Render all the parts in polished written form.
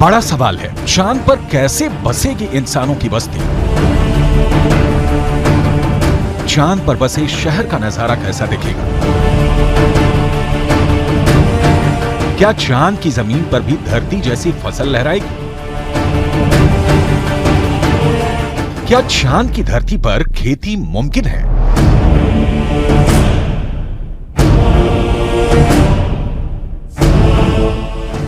बड़ा सवाल है, चांद पर कैसे बसेगी इंसानों की बस्ती? चांद पर बसे शहर का नजारा कैसा दिखेगा? क्या चांद की जमीन पर भी धरती जैसी फसल लहराएगी? क्या चांद की धरती पर खेती मुमकिन है?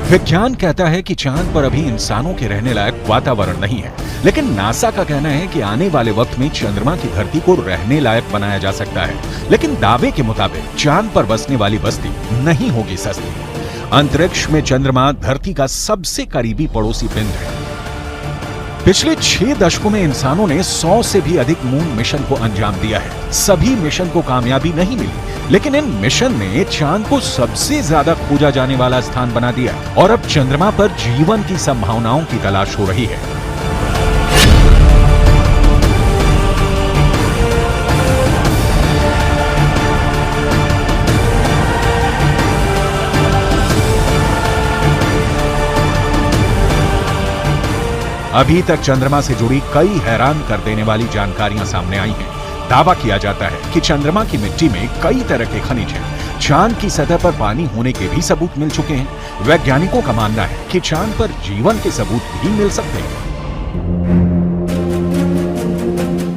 विज्ञान कहता है कि चांद पर अभी इंसानों के रहने लायक वातावरण नहीं है, लेकिन नासा का कहना है कि आने वाले वक्त में चंद्रमा की धरती को रहने लायक बनाया जा सकता है। लेकिन दावे के मुताबिक चांद पर बसने वाली बस्ती नहीं होगी सस्ती। अंतरिक्ष में चंद्रमा धरती का सबसे करीबी पड़ोसी पिंड है। पिछले 6 दशकों में इंसानों ने 100 से भी अधिक मून मिशन को अंजाम दिया है। सभी मिशन को कामयाबी नहीं मिली, लेकिन इन मिशन ने चांद को सबसे ज्यादा खोजा जाने वाला स्थान बना दिया और अब चंद्रमा पर जीवन की संभावनाओं की तलाश हो रही है। अभी तक चंद्रमा से जुड़ी कई हैरान कर देने वाली जानकारियां सामने आई हैं। दावा किया जाता है कि चंद्रमा की मिट्टी में कई तरह के खनिज हैं। चांद की सतह पर पानी होने के भी सबूत मिल चुके हैं। वैज्ञानिकों का मानना है कि चांद पर जीवन के सबूत भी मिल सकते हैं।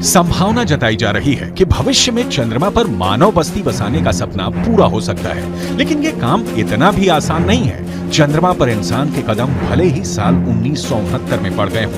संभावना जताई जा रही है कि भविष्य में चंद्रमा पर मानव बस्ती बसाने का सपना पूरा हो सकता है, लेकिन ये काम इतना भी आसान नहीं है। चंद्रमा पर इंसान के कदम भले ही साल 1969 में पड़ गए हों,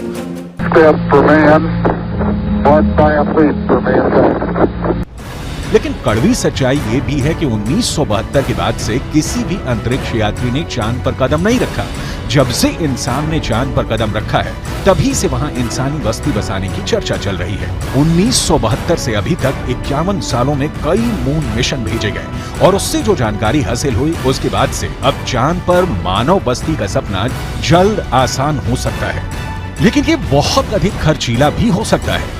लेकिन कड़वी सच्चाई ये भी है कि 1972 के बाद से किसी भी अंतरिक्ष यात्री ने चांद पर कदम नहीं रखा। जब से इंसान ने चांद पर कदम रखा है, तभी से वहां इंसानी बस्ती बसाने की चर्चा चल रही है। 1972 से अभी तक 51 सालों में कई मून मिशन भेजे गए और उससे जो जानकारी हासिल हुई, उसके बाद से अब चांद पर मानव बस्ती का सपना जल्द आसान हो सकता है, लेकिन ये बहुत अधिक खर्चीला भी हो सकता है।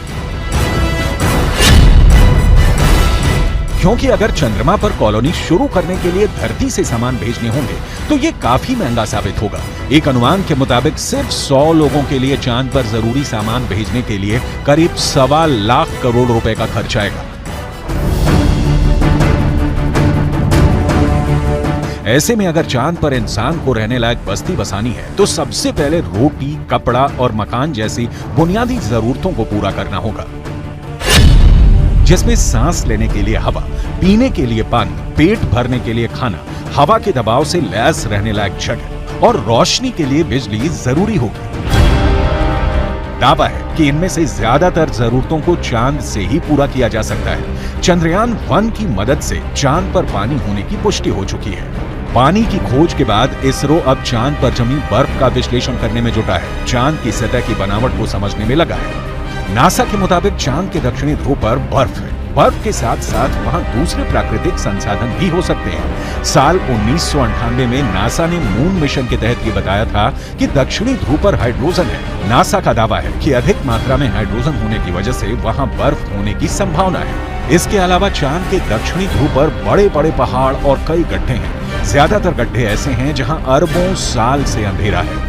क्योंकि अगर चंद्रमा पर कॉलोनी शुरू करने के लिए धरती से सामान भेजने होंगे तो ये काफी महंगा साबित होगा। एक अनुमान के मुताबिक सिर्फ 100 लोगों के लिए चांद पर जरूरी सामान भेजने के लिए करीब 1.25 लाख करोड़ रुपए का खर्च आएगा। ऐसे में अगर चांद पर इंसान को रहने लायक बस्ती बसानी है तो सबसे पहले रोटी, कपड़ा और मकान जैसी बुनियादी जरूरतों को पूरा करना होगा, जिसमें सांस लेने के लिए हवा, पीने के लिए पानी, पेट भरने के लिए खाना, हवा के दबाव से लैस रहने लायक जगह और रोशनी के लिए बिजली जरूरी होगी। दावा है कि इनमें से ज्यादातर जरूरतों को चांद से ही पूरा किया जा सकता है। चंद्रयान 1 की मदद से चांद पर पानी होने की पुष्टि हो चुकी है। पानी की खोज के बाद इसरो अब चांद पर जमी बर्फ का विश्लेषण करने में जुटा है। चांद की सतह की बनावट को समझने में लगा है। नासा के मुताबिक चांद के दक्षिणी ध्रुव पर बर्फ है। बर्फ के साथ साथ वहां दूसरे प्राकृतिक संसाधन भी हो सकते हैं। साल 1998 में नासा ने मून मिशन के तहत ये बताया था कि दक्षिणी ध्रुव पर हाइड्रोजन है। नासा का दावा है कि अधिक मात्रा में हाइड्रोजन होने की वजह से वहां बर्फ होने की संभावना है। इसके अलावा चांद के दक्षिणी ध्रुव पर बड़े बड़े पहाड़ और कई गड्ढे हैं। ज्यादातर गड्ढे ऐसे हैं जहां अरबों साल से अंधेरा है।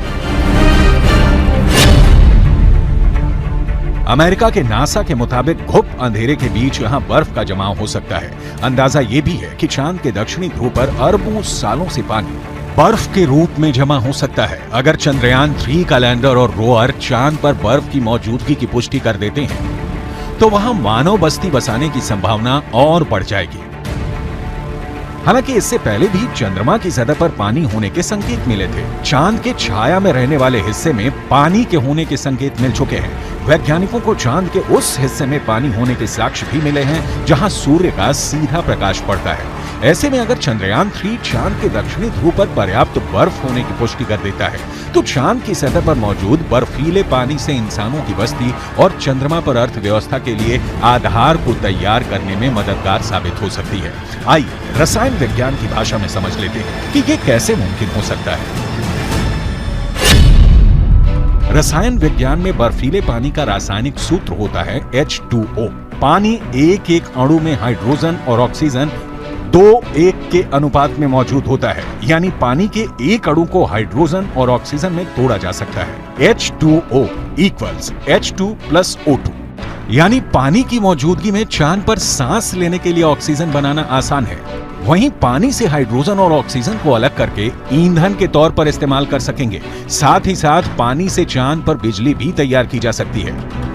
अमेरिका के नासा के मुताबिक घुप अंधेरे के बीच यहां बर्फ का जमाव हो सकता है। अंदाजा ये भी है कि चांद के दक्षिणी ध्रुव पर अरबों सालों से पानी बर्फ के रूप में जमा हो सकता है। अगर चंद्रयान 3 का लैंडर और रोअर चांद पर बर्फ की मौजूदगी की पुष्टि कर देते हैं तो वहां मानव बस्ती बसाने की संभावना और बढ़ जाएगी। हालांकि इससे पहले भी चंद्रमा की सतह पर पानी होने के संकेत मिले थे। चांद के छाया में रहने वाले हिस्से में पानी के होने के संकेत मिल चुके हैं। वैज्ञानिकों को चांद के उस हिस्से में पानी होने के साक्ष्य भी मिले हैं जहां सूर्य का सीधा प्रकाश पड़ता है। ऐसे में अगर चंद्रयान 3 चांद के दक्षिणी ध्रुव पर पर्याप्त बर्फ होने की पुष्टि कर देता है तो चांद की सतह पर मौजूद बर्फीले पानी से इंसानों की बस्ती और चंद्रमा पर अर्थव्यवस्था के लिए आधार को तैयार करने में मददगार साबित हो सकती है। आइए रसायन विज्ञान की भाषा में समझ लेते हैं कि ये कैसे मुमकिन हो सकता है। रसायन विज्ञान में बर्फीले पानी का रासायनिक सूत्र होता है H2O। पानी एक एक अणु में हाइड्रोजन और ऑक्सीजन 2:1 के अनुपात में मौजूद होता है, यानी पानी के एक अणु को हाइड्रोजन और ऑक्सीजन में तोड़ा जा सकता है। H2O equals H2 plus O2, यानी पानी की मौजूदगी में चांद पर सांस लेने के लिए ऑक्सीजन बनाना आसान है। वहीं पानी से हाइड्रोजन और ऑक्सीजन को अलग करके ईंधन के तौर पर इस्तेमाल कर सकेंगे। साथ ही साथ पानी से चांद पर बिजली भी तैयार की जा सकती है।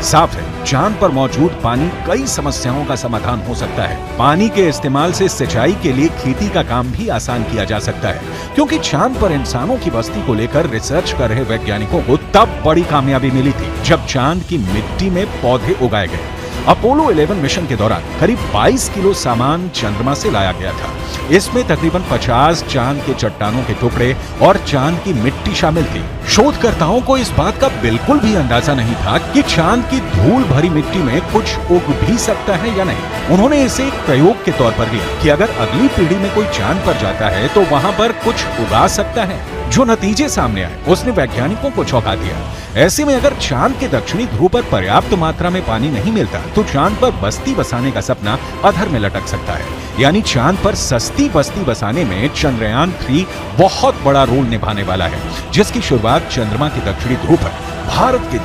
साफ है, चांद पर मौजूद पानी कई समस्याओं का समाधान हो सकता है। पानी के इस्तेमाल से सिंचाई के लिए खेती का काम भी आसान किया जा सकता है, क्योंकि चांद पर इंसानों की बस्ती को लेकर रिसर्च कर रहे वैज्ञानिकों को तब बड़ी कामयाबी मिली थी जब चांद की मिट्टी में पौधे उगाए गए। अपोलो 11 मिशन के दौरान करीब 22 किलो सामान चंद्रमा से लाया गया था। इसमें तकरीबन 50 चांद के चट्टानों के टुकड़े और चांद की मिट्टी शामिल थी। शोधकर्ताओं को इस बात का बिल्कुल भी अंदाजा नहीं था कि चांद की धूल भरी मिट्टी में कुछ उग भी सकता है या नहीं। उन्होंने इसे एक प्रयोग के तौर पर लिया कि अगर अगली पीढ़ी में कोई चांद पर जाता है तो वहां पर कुछ उगा सकता है। जो नतीजे सामने आए उसने वैज्ञानिकों को चौंका दिया। ऐसे में अगर चांद के दक्षिणी ध्रुव पर पर्याप्त मात्रा में पानी नहीं मिलता तो चांद पर बस्ती बसाने का सपना अधर में लटक सकता है। यानी चांद पर सस्ती बस्ती बसाने में चंद्रयान 3 बहुत बड़ा रोल निभाने वाला है, जिसकी शुरुआत चंद्रमा के दक्षिणी ध्रुव पर भारत के